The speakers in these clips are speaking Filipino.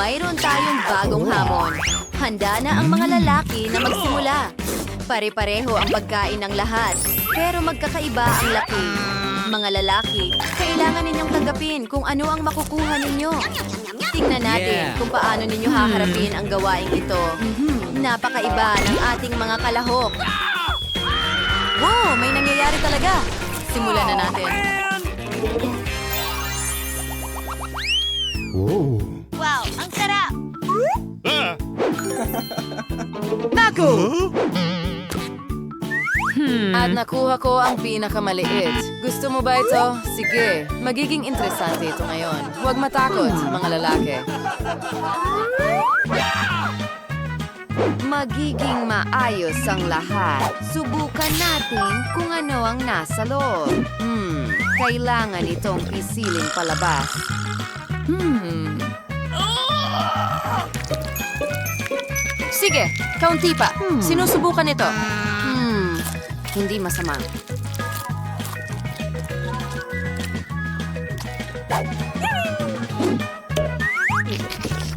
Mayroon tayong bagong hamon. Handa na ang mga lalaki na magsimula. Pare-pareho ang pagkain ng lahat, pero magkakaiba ang laki. Mga lalaki, kailangan ninyong tanggapin kung ano ang makukuha ninyo. Tingnan natin kung paano ninyo haharapin ang gawaing ito. Napakaiba ng ating mga kalahok. Wow, may nangyayari talaga. Simulan na natin. Wow, ang sarap! Naku! At nakuha ko ang pinakamaliit. Gusto mo ba ito? Sige, magiging interesante ito ngayon. Huwag matakot, mga lalaki. Magiging maayos ang lahat. Subukan natin kung ano ang nasa loob. Kailangan itong isilin palabas. Sige, kaunti pa. Sinusubukan ito. Hindi masama.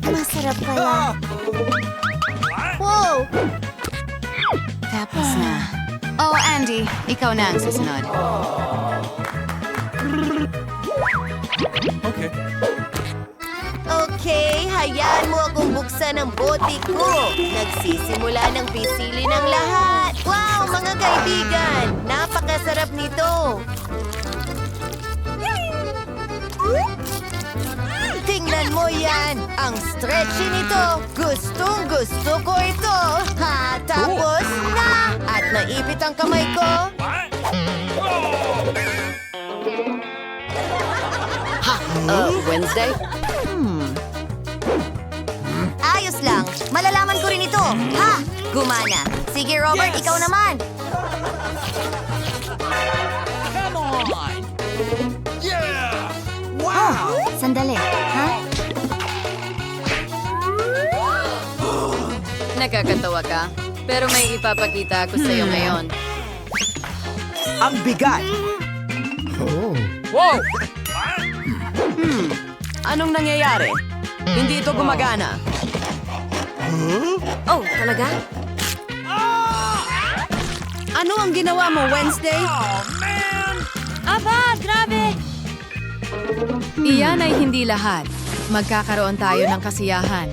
Masarap pala. Wow! Tapos na. Oh, Andy, ikaw na ang susunod. Okay, hayaan mo akong buksan ang bote ko. Nagsisimula ng pisilin ang lahat. Wow, mga kaibigan! Napakasarap nito! Tingnan mo yan! Ang stretchy nito! Gustong-gusto ko ito! Ha, tapos na! At naipit ang kamay ko! Wednesday? Ayos lang! Malalaman ko rin ito! Ha! Gumana! Sige, Robert, ikaw naman! Sandali, ha? Nakakatawa ka, pero may ipapakita ako sa'yo ngayon. Ang bigat! Wow! Anong nangyayari? Hindi ito gumagana. Oh, talaga? Ano ang ginawa mo, Wednesday? Aba, grabe! Iyan ay hindi lahat. Magkakaroon tayo ng kasiyahan.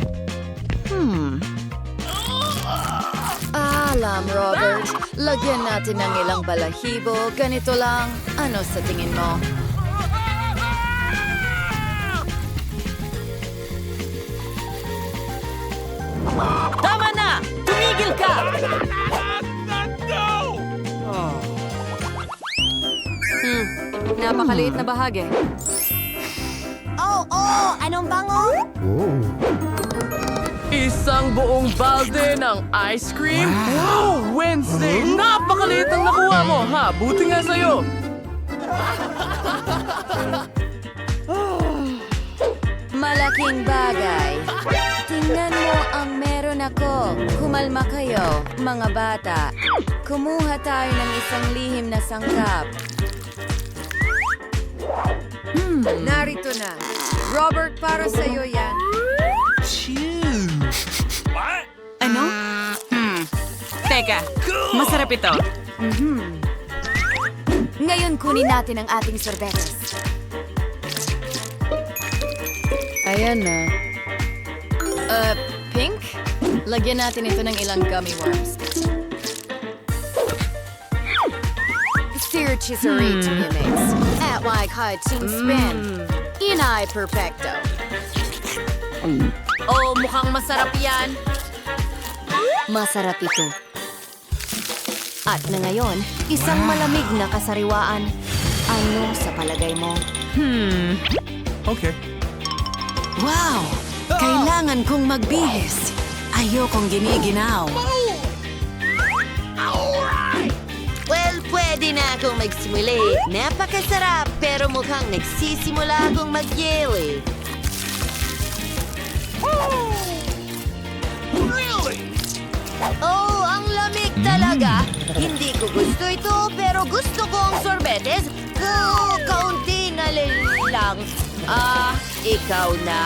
Alam, Robert. Lagyan natin ng ilang balahibo. Ganito lang. Ano sa tingin mo? Tama na! Tumigil ka! Napakaliit na bahagi. Oh! Anong bango? Isang buong balde ng ice cream? Wow! Wednesday! Napakaliit ang nakuha mo, ha? Buti nga sa'yo! Malaking bagay. Tingnan mo ang meron ako. Kumalma kayo, mga bata. Kumuha tayo ng isang lihim na sangkap. Narito na. Robert, para sa'yo yan. Ano? Teka, masarap ito. Ngayon kunin natin ang ating sorbetes. Ayan na. Pink? Lagyan natin ito ng ilang gummy worms. Sir Chisori to me mix. At my team spin. Inay perfecto. Oh, mukhang masarap yan! Masarap ito. At na ngayon, isang malamig na kasariwaan. Ano sa palagay mo? Okay. Wow! Kailangan kong magbihis. Ayokong giniginaw. Well, pwede na akong magsimuli. Napakasarap, pero mukhang nagsisimula akong magyeli. Oh, ang lamig talaga. Hindi ko gusto ito, pero gusto ko ang sorbetes. Kaunti na lang. Ikaw na.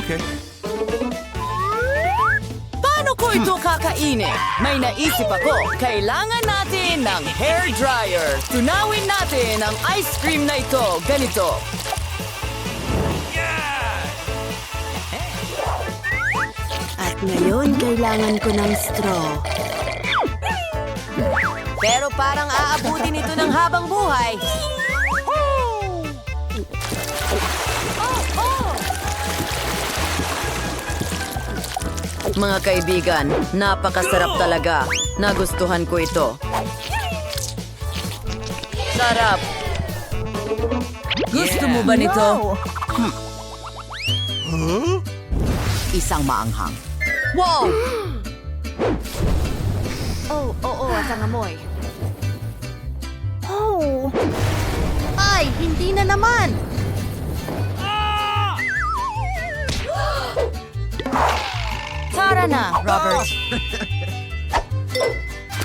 Okay. Paano ko ito kakainin? May naisip ako, kailangan natin ng hair dryer. Tunawin natin ang ice cream na ito, ganito. At ngayon, kailangan ko ng straw. Pero parang aabutin ito ng habang buhay. Mga kaibigan, napakasarap talaga. Nagustuhan ko ito. Sarap. Gusto mo ba nito? Isang maanghang. Wow! Oo, at ang amoy. Ay, hindi na naman! Tara na, Robert.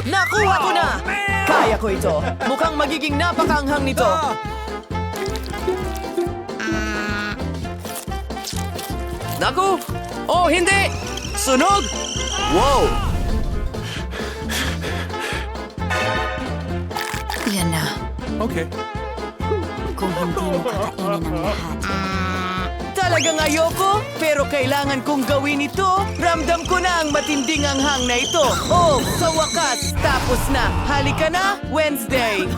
Nakuha ko na! Kaya ko ito. Mukhang magiging napakaanghang nito. Naku! Oh, hindi! Sunog! Wow! Yan na. Okay. Kung hindi mo kakainin ang lahat. Talagang ayoko, pero kailangan kong gawin ito. Ramdam ko na ang matinding anghang na ito. Oh, sa wakas, tapos na. Halika na, Wednesday.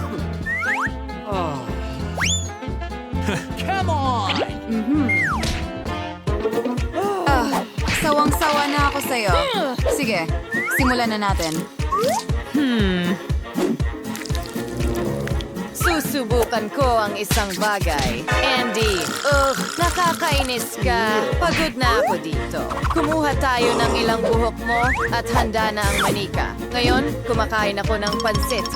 Come on! Sawang-sawa na ako sa'yo. Sige, simulan na natin. Susubukan ko ang isang bagay. Andy, nakakainis ka. Pagod na ako dito. Kumuha tayo ng ilang buhok mo at handa na ang manika. Ngayon, kumakain ako ng pansit.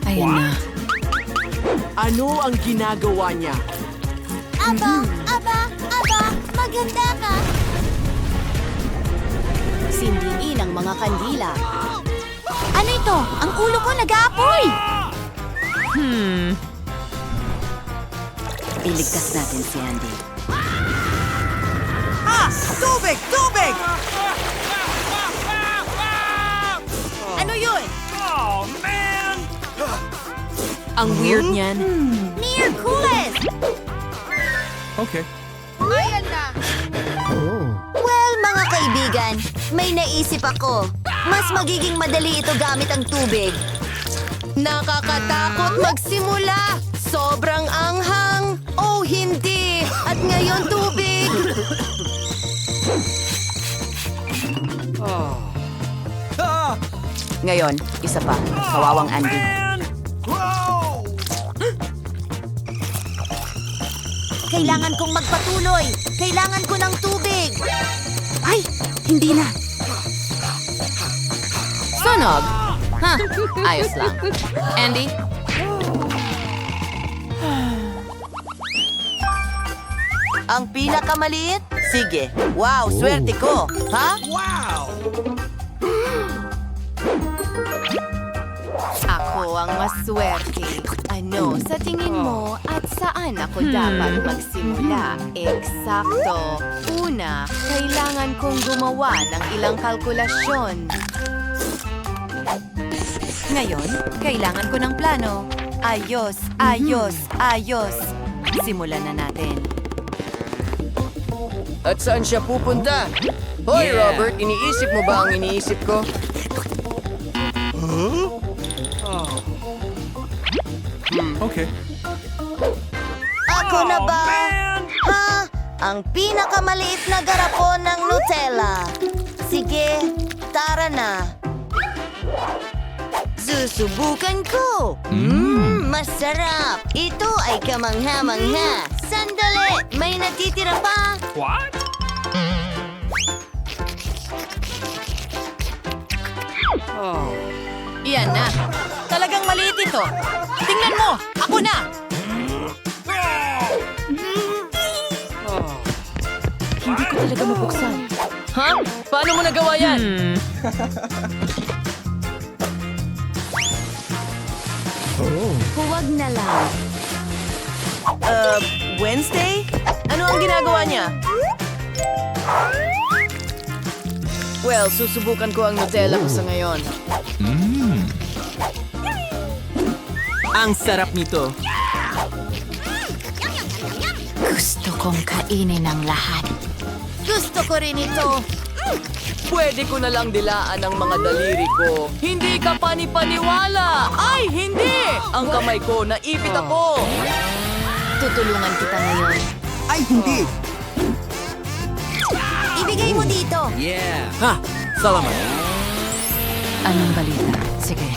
Ayan na. Ano ang ginagawa niya? Aba, maganda ka. Sindiin ang mga kandila. Ano ito? Ang ulo ko nag-aapoy! Iligtas natin si Andy. Tubig! Tubig! Ano yun? Ang weird niyan. Near coolest! Okay. Well, mga kaibigan, may naisip ako. Mas magiging madali ito gamit ang tubig. Nakakatakot magsimula! Sobrang anghang! Oh, hindi! At ngayon tubig! Ngayon, isa pa. Kawawang Andy. Kailangan kong magpatuloy. Kailangan ko ng tubig. Ay, hindi na. Sunog! Ha, ayos lang. Andy? Ang pinakamaliit? Sige. Wow, swerte ko. Ha? Ako ang maswerte. Ano sa tingin mo at saan ako dapat magsimula? Eksakto. Una, kailangan kong gumawa ng ilang kalkulasyon. Ngayon, kailangan ko ng plano. Ayos, ayos, ayos. Simulan na natin. At saan siya pupunta? Hoy, Robert, iniisip mo ba ang iniisip ko? Okay. Ako na ba? Ha? Ang pinakamaliit na garapon ng Nutella. Sige, tara na. Susubukan ko. Masarap. Ito ay kamangha-mangha. Sandali, may natitira pa. What? Iyan na. Talagang maliit ito. Tingnan mo! Ako na! Hindi ko talaga mabuksan. Ha? Paano mo nagawa yan? Huwag na lang. Wednesday? Ano ang ginagawa niya? Well, susubukan ko ang Nutella ko sa ngayon. Ang sarap nito. Gusto kong kainin ang lahat. Gusto ko rin ito. Pwede ko na lang dilaan ang mga daliri ko. Hindi ka panipaniwala! Ay, hindi! Ang kamay ko, naipit ako! Tutulungan kita ngayon. Ay, hindi! Ibigay mo dito. Ha! Salamat! Anong balita? Sige.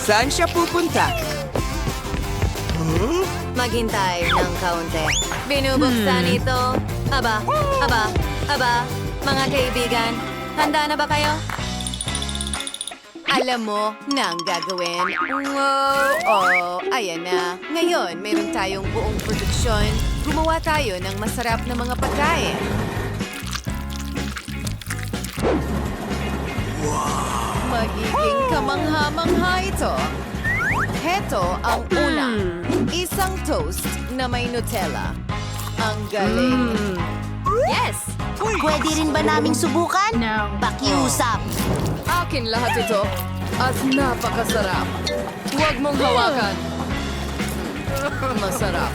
Saan siya pupunta? Maghintay ng kaunti. Binubuksan ito. Aba, mga kaibigan. Handa na ba kayo? Alam mo na ang gagawin. Ayan na. Ngayon, meron tayong buong produksyon. Gumawa tayo ng masarap na mga pagkain. Magiging kamangha-mangha ito. Heto ang una. Isang toast na may Nutella. Ang galing. Yes! Pwede rin ba naming subukan? No. Pakiusap. Akin lahat ito. At napakasarap. Huwag mong hawakan. Masarap.